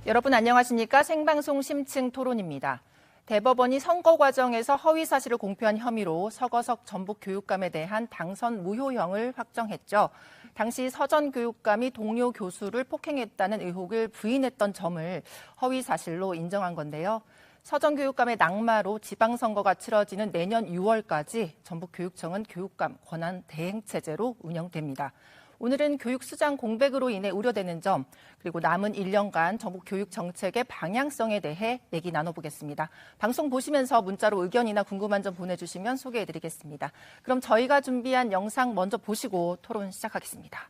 여러분 안녕하십니까? 생방송 심층 토론입니다. 대법원이 선거 과정에서 허위 사실을 공표한 혐의로 서거석 전북교육감에 대한 당선 무효형을 확정했죠. 당시 서전 교육감이 동료 교수를 폭행했다는 의혹을 부인했던 점을 허위 사실로 인정한 건데요. 서전 교육감의 낙마로 지방선거가 치러지는 내년 6월까지 전북교육청은 교육감 권한 대행체제로 운영됩니다. 오늘은 교육수장 공백으로 인해 우려되는 점, 그리고 남은 1년간 전북 교육 정책의 방향성에 대해 얘기 나눠보겠습니다. 방송 보시면서 문자로 의견이나 궁금한 점 보내주시면 소개해드리겠습니다. 그럼 저희가 준비한 영상 먼저 보시고 토론 시작하겠습니다.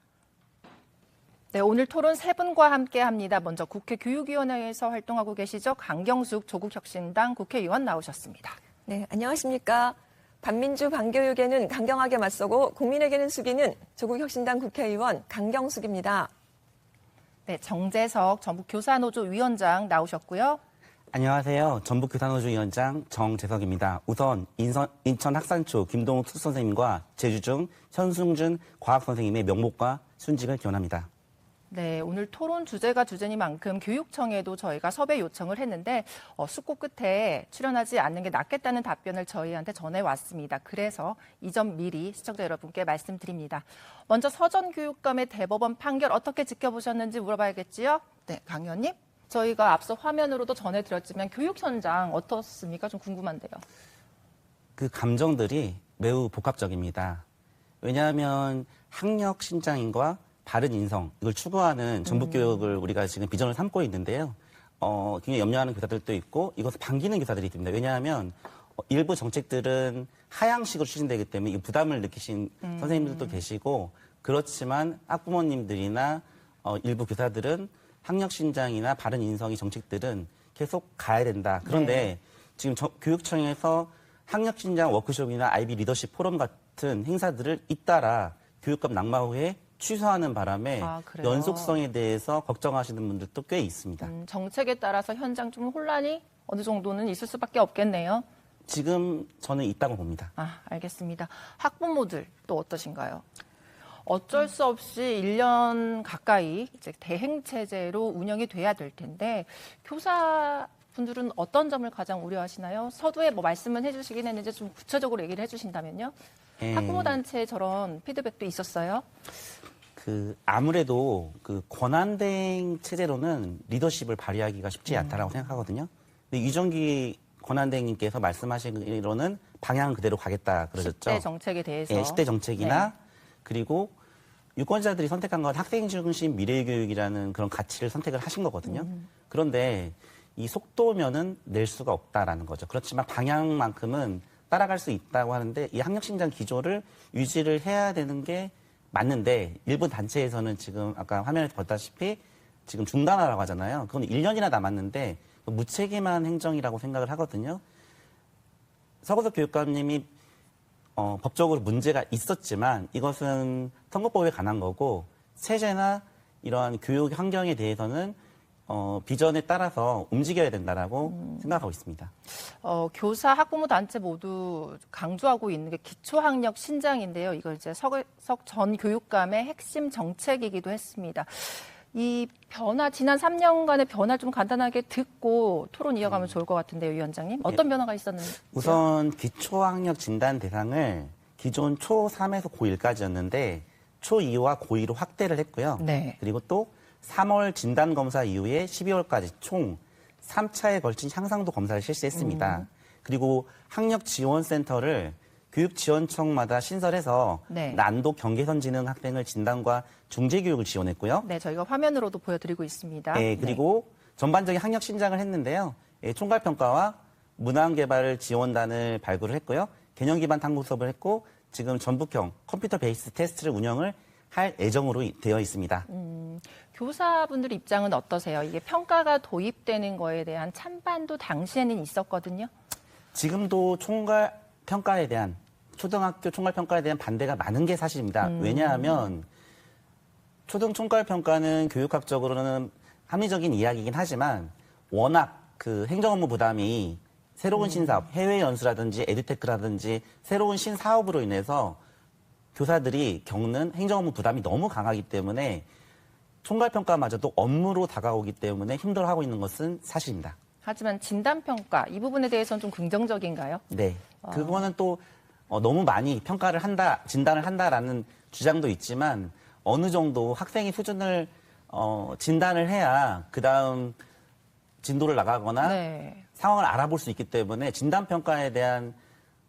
네, 오늘 토론 세 분과 함께합니다. 먼저 국회 교육위원회에서 활동하고 계시죠. 강경숙 조국혁신당 국회의원 나오셨습니다. 네, 안녕하십니까. 반민주 반교육에는 강경하게 맞서고 국민에게는 숙이는 조국혁신당 국회의원 강경숙입니다. 네, 정재석 전북교사노조 위원장 나오셨고요. 안녕하세요. 전북교사노조 위원장 정재석입니다. 우선 인천 학산초 김동욱 수선생님과 제주중 현승준 과학선생님의 명복과 순직을 기원합니다. 네, 오늘 토론 주제가 주제니만큼 교육청에도 저희가 섭외 요청을 했는데 숙고 끝에 출연하지 않는 게 낫겠다는 답변을 저희한테 전해왔습니다. 그래서 이 점 미리 시청자 여러분께 말씀드립니다. 먼저 서전 교육감의 대법원 판결 어떻게 지켜보셨는지 물어봐야겠지요? 네, 강 의원님. 저희가 앞서 화면으로도 전해드렸지만 교육 현장 어떻습니까? 좀 궁금한데요. 그 감정들이 매우 복합적입니다. 왜냐하면 학력 신장인과 바른 인성, 이걸 추구하는 전북교육을 우리가 지금 비전을 삼고 있는데요. 굉장히 염려하는 교사들도 있고 이것을 반기는 교사들이 있습니다. 왜냐하면 일부 정책들은 하향식으로 추진되기 때문에 이 부담을 느끼신 선생님들도 계시고 그렇지만 학부모님들이나 일부 교사들은 학력 신장이나 바른 인성의 정책들은 계속 가야 된다. 그런데 네. 지금 교육청에서 학력 신장 워크숍이나 아이비 리더십 포럼 같은 행사들을 잇따라 교육감 낙마 후에 취소하는 바람에 연속성에 대해서 걱정하시는 분들도 꽤 있습니다. 정책에 따라서 현장 좀 혼란이 어느 정도는 있을 수밖에 없겠네요. 지금 저는 있다고 봅니다. 알겠습니다. 학부모들 또 어떠신가요? 어쩔 수 없이 1년 가까이 이제 대행체제로 운영이 돼야 될 텐데 교사분들은 어떤 점을 가장 우려하시나요? 서두에 뭐 말씀은 해주시긴 했는데 좀 구체적으로 얘기를 해주신다면요. 학부모 단체에 저런 피드백도 있었어요? 아무래도 권한대행 체제로는 리더십을 발휘하기가 쉽지 않다라고 생각하거든요. 근데 유정기 권한대행님께서 말씀하시기로는 방향 그대로 가겠다 그러셨죠. 10대 정책에 대해서. 네, 10대 정책이나 그리고 유권자들이 선택한 건 학생 중심 미래교육이라는 그런 가치를 선택을 하신 거거든요. 그런데 이 속도면은 낼 수가 없다라는 거죠. 그렇지만 방향만큼은 따라갈 수 있다고 하는데 이 학력신장 기조를 유지를 해야 되는 게 맞는데 일부 단체에서는 지금 아까 화면에서 봤다시피 지금 중단하라고 하잖아요. 그건 1년이나 남았는데 무책임한 행정이라고 생각을 하거든요. 서거석 교육감님이 법적으로 문제가 있었지만 이것은 선거법에 관한 거고 체제나 이러한 교육 환경에 대해서는 비전에 따라서 움직여야 된다라고 생각하고 있습니다. 교사, 학부모 단체 모두 강조하고 있는 게 기초학력 신장인데요. 이걸 이제 서거석 전 교육감의 핵심 정책이기도 했습니다. 이 변화, 지난 3년간의 변화 좀 간단하게 듣고 토론 이어가면 좋을 것 같은데요, 위원장님. 어떤 변화가 있었는지. 우선 기초학력 진단 대상을 기존 초3에서 고1까지였는데 초2와 고2로 확대를 했고요. 네. 그리고 또 3월 진단검사 이후에 12월까지 총 3차에 걸친 향상도 검사를 실시했습니다. 그리고 학력지원센터를 교육지원청마다 신설해서 난도 경계선 지능 학생을 진단과 중재교육을 지원했고요. 네, 저희가 화면으로도 보여드리고 있습니다. 네, 그리고 전반적인 학력 신장을 했는데요. 총괄평가와 문항개발 지원단을 발굴을 했고요. 개념 기반 탐구 수업을 했고 지금 전북형 컴퓨터 베이스 테스트를 운영을 할 예정으로 되어 있습니다. 교사분들 입장은 어떠세요? 이게 평가가 도입되는 거에 대한 찬반도 당시에는 있었거든요. 지금도 총괄평가에 대한 초등학교 총괄평가에 대한 반대가 많은 게 사실입니다. 왜냐하면 초등 총괄평가는 교육학적으로는 합리적인 이야기이긴 하지만 워낙 그 행정업무 부담이 새로운 신사업, 해외 연수라든지 에듀테크라든지 새로운 신사업으로 인해서 교사들이 겪는 행정업무 부담이 너무 강하기 때문에 총괄평가마저도 업무로 다가오기 때문에 힘들어하고 있는 것은 사실입니다. 하지만 진단평가 이 부분에 대해서는 좀 긍정적인가요? 네. 그거는 또 너무 많이 평가를 한다, 진단을 한다라는 주장도 있지만 어느 정도 학생의 수준을 진단을 해야 그다음 진도를 나가거나 네. 상황을 알아볼 수 있기 때문에 진단평가에 대한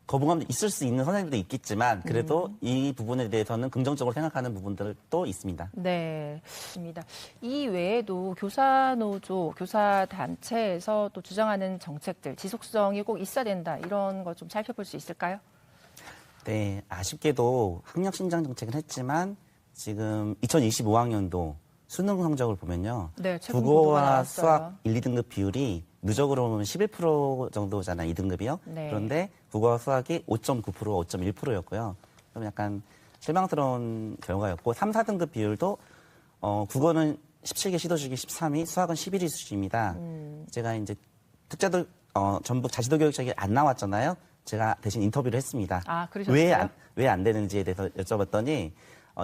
거부감도 있을 수 있는 선생님들도 있겠지만 그래도 이 부분에 대해서는 긍정적으로 생각하는 부분들도 있습니다. 네, 맞습니다. 이 외에도 교사노조, 교사단체에서 또 주장하는 정책들, 지속성이 꼭 있어야 된다 이런 거 좀 살펴볼 수 있을까요? 네, 아쉽게도 학력 신장 정책을 했지만 지금 2025학년도 수능 성적을 보면요. 네, 최근 보도가 국어와 나왔어요. 수학 1, 2등급 비율이 누적으로 보면 11% 정도잖아요, 2등급이요. 네. 그런데 국어와 수학이 5.9%, 5.1%였고요. 좀 약간 실망스러운 결과였고 3, 4등급 비율도 국어는 17개 시도주기 13위, 수학은 11위 수준입니다. 제가 이제 특자도 전북 자치도 교육청이 안 나왔잖아요. 제가 대신 인터뷰를 했습니다. 아, 그러셨어요? 왜 안 되는지에 대해서 여쭤봤더니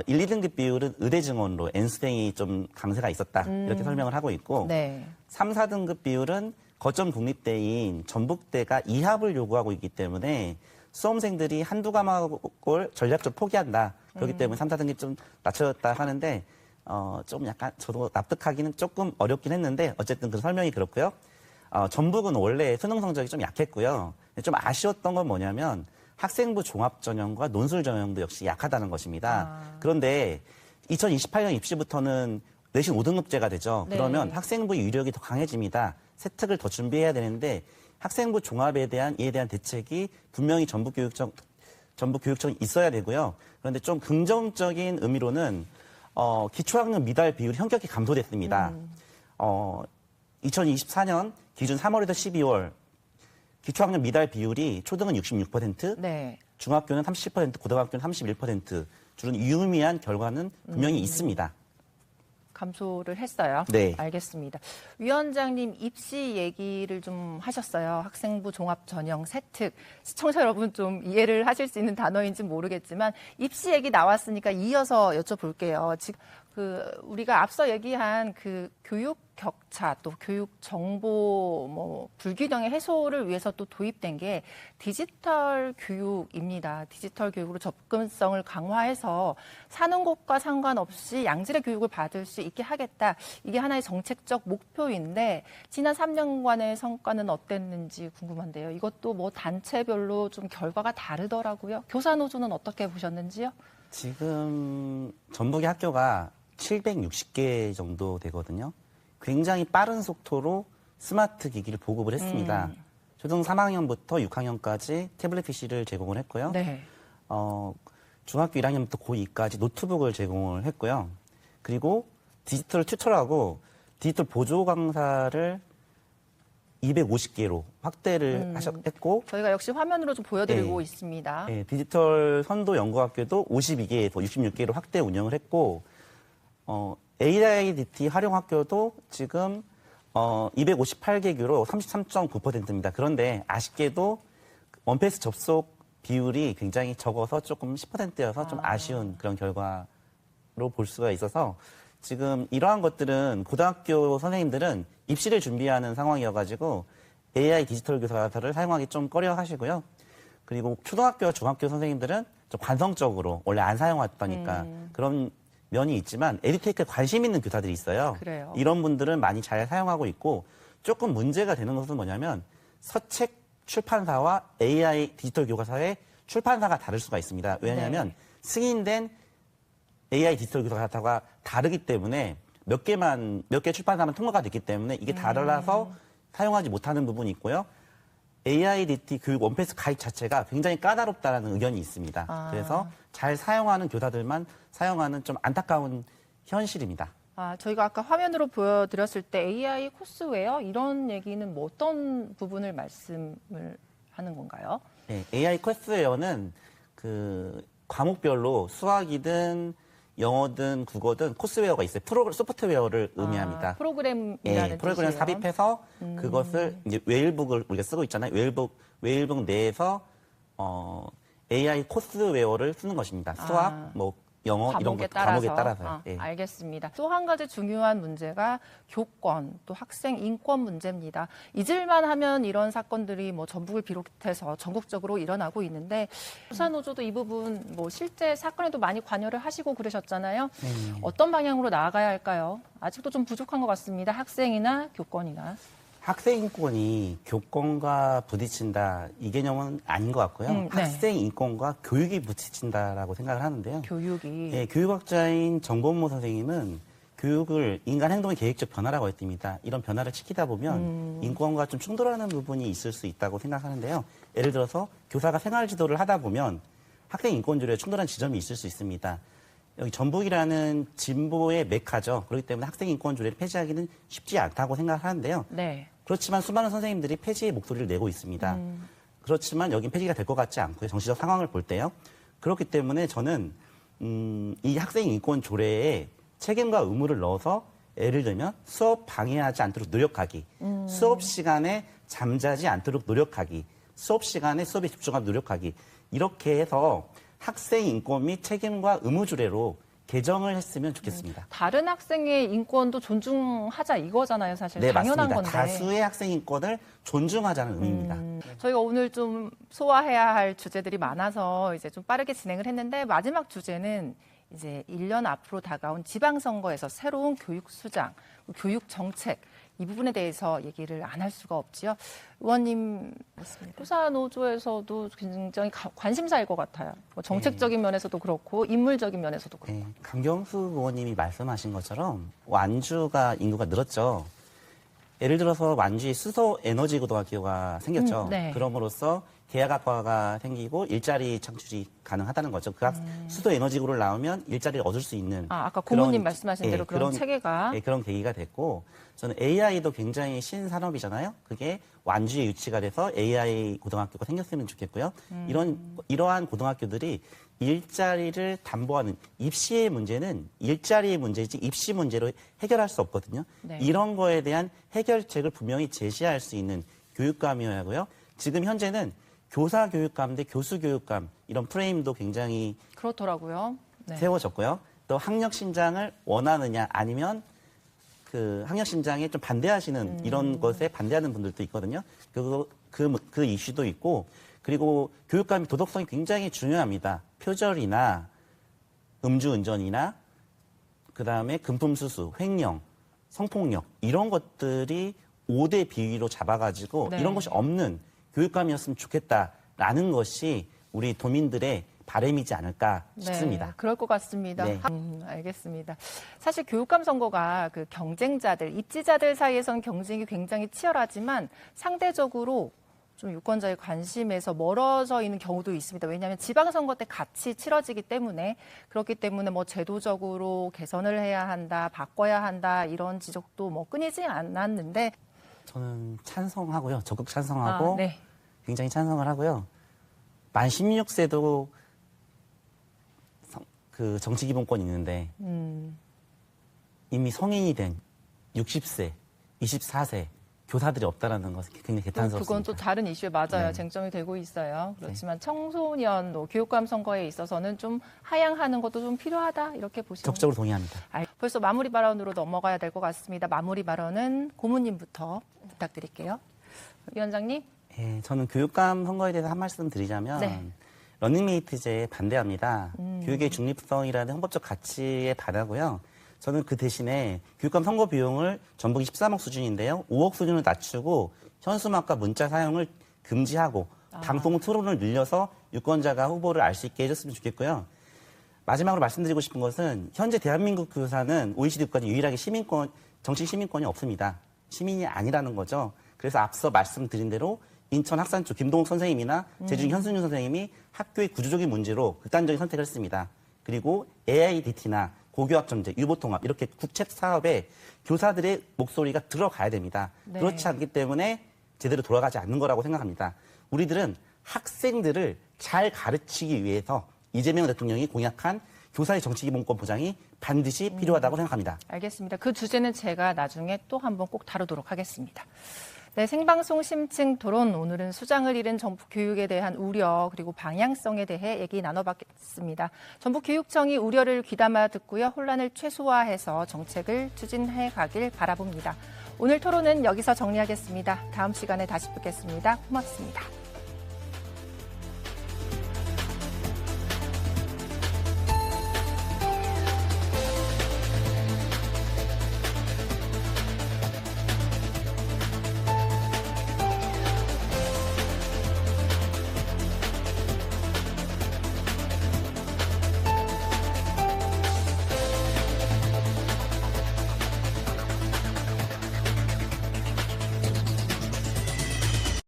1, 2등급 비율은 의대 증원로 N수생이 좀 강세가 있었다. 이렇게 설명을 하고 있고 네. 3, 4등급 비율은 거점 국립대인 전북대가 이합을 요구하고 있기 때문에 수험생들이 한두 과목을 전략적으로 포기한다. 그렇기 때문에 3, 4등급 좀 낮춰졌다 하는데 좀 약간 저도 납득하기는 조금 어렵긴 했는데 어쨌든 그 설명이 그렇고요. 전북은 원래 수능 성적이 좀 약했고요. 좀 아쉬웠던 건 뭐냐면 학생부 종합전형과 논술전형도 역시 약하다는 것입니다. 그런데 2028년 입시부터는 내신 5등급제가 되죠. 네. 그러면 학생부 유력이 더 강해집니다. 세특을 더 준비해야 되는데 학생부 종합에 대한 이에 대한 대책이 분명히 전북교육청이 있어야 되고요. 그런데 좀 긍정적인 의미로는 기초학력 미달 비율이 현격히 감소됐습니다. 2024년 기준 3월에서 12월 기초학력 미달 비율이 초등은 66%, 네. 중학교는 37%, 고등학교는 31%. 주는 유의미한 결과는 분명히 있습니다. 감소를 했어요. 네. 알겠습니다. 위원장님 입시 얘기를 좀 하셨어요. 학생부 종합 전형 세특. 시청자 여러분 좀 이해를 하실 수 있는 단어인지 모르겠지만 입시 얘기 나왔으니까 이어서 여쭤볼게요. 지금 우리가 앞서 얘기한 그 교육 격차 또 교육 정보 불균형의 해소를 위해서 또 도입된 게 디지털 교육입니다. 디지털 교육으로 접근성을 강화해서 사는 곳과 상관없이 양질의 교육을 받을 수 있게 하겠다. 이게 하나의 정책적 목표인데 지난 3년간의 성과는 어땠는지 궁금한데요. 이것도 뭐 단체별로 좀 결과가 다르더라고요. 교사노조는 어떻게 보셨는지요? 지금 전북의 학교가 760개 정도 되거든요. 굉장히 빠른 속도로 스마트 기기를 보급을 했습니다. 초등 3학년부터 6학년까지 태블릿 PC를 제공을 했고요. 네. 중학교 1학년부터 고2까지 노트북을 제공을 했고요. 그리고 디지털 튜터라고 디지털 보조 강사를 250개로 확대를 했고 저희가 역시 화면으로 좀 보여드리고 네. 있습니다. 네, 디지털 선도 연구학교도 52개에서 66개로 확대 운영을 했고 AIDT 활용 학교도 지금 258개 규로 33.9%입니다. 그런데 아쉽게도 원패스 접속 비율이 굉장히 적어서 조금 10%여서 좀 아쉬운 그런 결과로 볼 수가 있어서 지금 이러한 것들은 고등학교 선생님들은 입시를 준비하는 상황이어가지고 AI 디지털 교사를 사용하기 좀 꺼려 하시고요. 그리고 초등학교와 중학교 선생님들은 좀 관성적으로 원래 안 사용했다니까 그런 면이 있지만 에듀테이크에 관심 있는 교사들이 있어요. 그래요. 이런 분들은 많이 잘 사용하고 있고 조금 문제가 되는 것은 뭐냐면 서책 출판사와 AI 디지털 교과서의 출판사가 다를 수가 있습니다. 왜냐하면 네. 승인된 AI 디지털 교과서가 다르기 때문에 몇 개 출판사만 통과가 됐기 때문에 이게 달라서 사용하지 못하는 부분이 있고요. AIDT 교육 원패스 가입 자체가 굉장히 까다롭다는 의견이 있습니다. 그래서 잘 사용하는 교사들만 사용하는 좀 안타까운 현실입니다. 저희가 아까 화면으로 보여드렸을 때 AI 코스웨어 이런 얘기는 뭐 어떤 부분을 말씀을 하는 건가요? 네, AI 코스웨어는 그 과목별로 수학이든 영어든 국어든 코스웨어가 있어요. 소프트웨어를 의미합니다. 프로그램이라는 네, 프로그램 뜻이에요. 삽입해서 그것을 이제 웨일북을 우리가 쓰고 있잖아요. 웨일북 내에서 AI 코스웨어를 쓰는 것입니다. 수학, 뭐 영어 이런 것 과목에 따라서요. 아, 예. 알겠습니다. 또 한 가지 중요한 문제가 교권, 또 학생 인권 문제입니다. 잊을만 하면 이런 사건들이 뭐 전북을 비롯해서 전국적으로 일어나고 있는데 교사노조도 이 부분 뭐 실제 사건에도 많이 관여를 하시고 그러셨잖아요. 어떤 방향으로 나아가야 할까요? 아직도 좀 부족한 것 같습니다. 학생이나 교권이나. 학생 인권이 교권과 부딪힌다 이 개념은 아닌 것 같고요. 네. 학생 인권과 교육이 부딪힌다라고 생각을 하는데요. 교육이. 예, 교육학자인 정범모 선생님은 교육을 인간 행동의 계획적 변화라고 했습니다. 이런 변화를 시키다 보면 인권과 좀 충돌하는 부분이 있을 수 있다고 생각하는데요. 예를 들어서 교사가 생활 지도를 하다 보면 학생 인권조례에 충돌한 지점이 있을 수 있습니다. 여기 전북이라는 진보의 메카죠. 그렇기 때문에 학생 인권 조례를 폐지하기는 쉽지 않다고 생각하는데요. 네. 그렇지만 수많은 선생님들이 폐지의 목소리를 내고 있습니다. 그렇지만 여긴 폐지가 될 것 같지 않고요. 정치적 상황을 볼 때요. 그렇기 때문에 저는 이 학생 인권 조례에 책임과 의무를 넣어서 예를 들면 수업 방해하지 않도록 노력하기, 수업 시간에 잠자지 않도록 노력하기, 수업 시간에 수업에 집중하도록 노력하기 이렇게 해서 학생 인권 및 책임과 의무 조례로 개정을 했으면 좋겠습니다. 다른 학생의 인권도 존중하자 이거잖아요, 사실. 네, 당연한 맞습니다. 건데. 다수의 학생 인권을 존중하자는 의미입니다. 저희가 오늘 좀 소화해야 할 주제들이 많아서 이제 좀 빠르게 진행을 했는데 마지막 주제는 이제 1년 앞으로 다가온 지방선거에서 새로운 교육 수장, 교육 정책 이 부분에 대해서 얘기를 안 할 수가 없지요. 의원님, 교사노조에서도 굉장히 관심사일 것 같아요. 뭐 정책적인 면에서도 그렇고 인물적인 면에서도 그렇고. 네, 강경수 의원님이 말씀하신 것처럼 완주가 인구가 늘었죠. 예를 들어서 완주에 수소 에너지 고등학교가 생겼죠. 네. 그럼으로써 계약학과가 생기고 일자리 창출이 가능하다는 거죠. 그 수소 에너지고를 나오면 일자리를 얻을 수 있는. 아까 고모님 그런, 말씀하신 대로 그런 체계가. 그런 계기가 됐고, 저는 AI도 굉장히 신산업이잖아요. 그게 완주에 유치가 돼서 AI 고등학교가 생겼으면 좋겠고요. 이러한 고등학교들이 일자리를 담보하는 입시의 문제는 일자리의 문제이지 입시 문제로 해결할 수 없거든요. 네. 이런 거에 대한 해결책을 분명히 제시할 수 있는 교육감이어야 하고요. 지금 현재는 교사 교육감 대 교수 교육감 이런 프레임도 굉장히 그렇더라고요. 네. 세워졌고요. 또 학력 신장을 원하느냐 아니면 그 학력 신장에 좀 반대하시는 이런 것에 반대하는 분들도 있거든요. 그 이슈도 있고 그리고 교육감의 도덕성이 굉장히 중요합니다. 표절이나 음주운전이나 그다음에 금품수수, 횡령, 성폭력 이런 것들이 5대 비위로 잡아가지고 네. 이런 것이 없는 교육감이었으면 좋겠다라는 것이 우리 도민들의 바람이지 않을까 싶습니다. 네, 그럴 것 같습니다. 네. 알겠습니다. 사실 교육감 선거가 그 경쟁자들, 입지자들 사이에선 경쟁이 굉장히 치열하지만 상대적으로 좀 유권자의 관심에서 멀어져 있는 경우도 있습니다. 왜냐하면 지방선거 때 같이 치러지기 때문에 그렇기 때문에 뭐 제도적으로 개선을 해야 한다, 바꿔야 한다 이런 지적도 뭐 끊이지 않았는데 저는 찬성하고요. 적극 찬성하고 네. 굉장히 찬성을 하고요. 만 16세도 그 정치기본권이 있는데 이미 성인이 된 60세, 24세 교사들이 없다라는 것은 굉장히 개탄스럽습니다. 그건 또 다른 이슈에 맞아요. 네. 쟁점이 되고 있어요. 그렇지만 청소년 교육감 선거에 있어서는 좀 하향하는 것도 좀 필요하다 이렇게 보시면 적극적으로 동의합니다. 벌써 마무리 발언으로 넘어가야 될 것 같습니다. 마무리 발언은 고모님부터 부탁드릴게요. 위원장님. 예, 저는 교육감 선거에 대해서 한 말씀 드리자면 네. 러닝메이트제에 반대합니다. 교육의 중립성이라는 헌법적 가치에 반하고요. 저는 그 대신에 교육감 선거 비용을 전북이 13억 수준인데요. 5억 수준을 낮추고 현수막과 문자 사용을 금지하고 방송 토론을 늘려서 유권자가 후보를 알 수 있게 해줬으면 좋겠고요. 마지막으로 말씀드리고 싶은 것은 현재 대한민국 교사는 OECD 국가 중 유일하게 정치 시민권이 없습니다. 시민이 아니라는 거죠. 그래서 앞서 말씀드린 대로 인천 학산초 김동욱 선생님이나 제주중 현순유 선생님이 학교의 구조적인 문제로 극단적인 선택을 했습니다. 그리고 AIDT나 고교학 전제, 유보통합 이렇게 국책 사업에 교사들의 목소리가 들어가야 됩니다. 네. 그렇지 않기 때문에 제대로 돌아가지 않는 거라고 생각합니다. 우리들은 학생들을 잘 가르치기 위해서 이재명 대통령이 공약한 교사의 정치기본권 보장이 반드시 필요하다고 생각합니다. 알겠습니다. 그 주제는 제가 나중에 또 한번 꼭 다루도록 하겠습니다. 네, 생방송 심층 토론 오늘은 수장을 잃은 전북 교육에 대한 우려 그리고 방향성에 대해 얘기 나눠봤습니다. 전북 교육청이 우려를 귀담아 듣고요. 혼란을 최소화해서 정책을 추진해 가길 바라봅니다. 오늘 토론은 여기서 정리하겠습니다. 다음 시간에 다시 뵙겠습니다. 고맙습니다.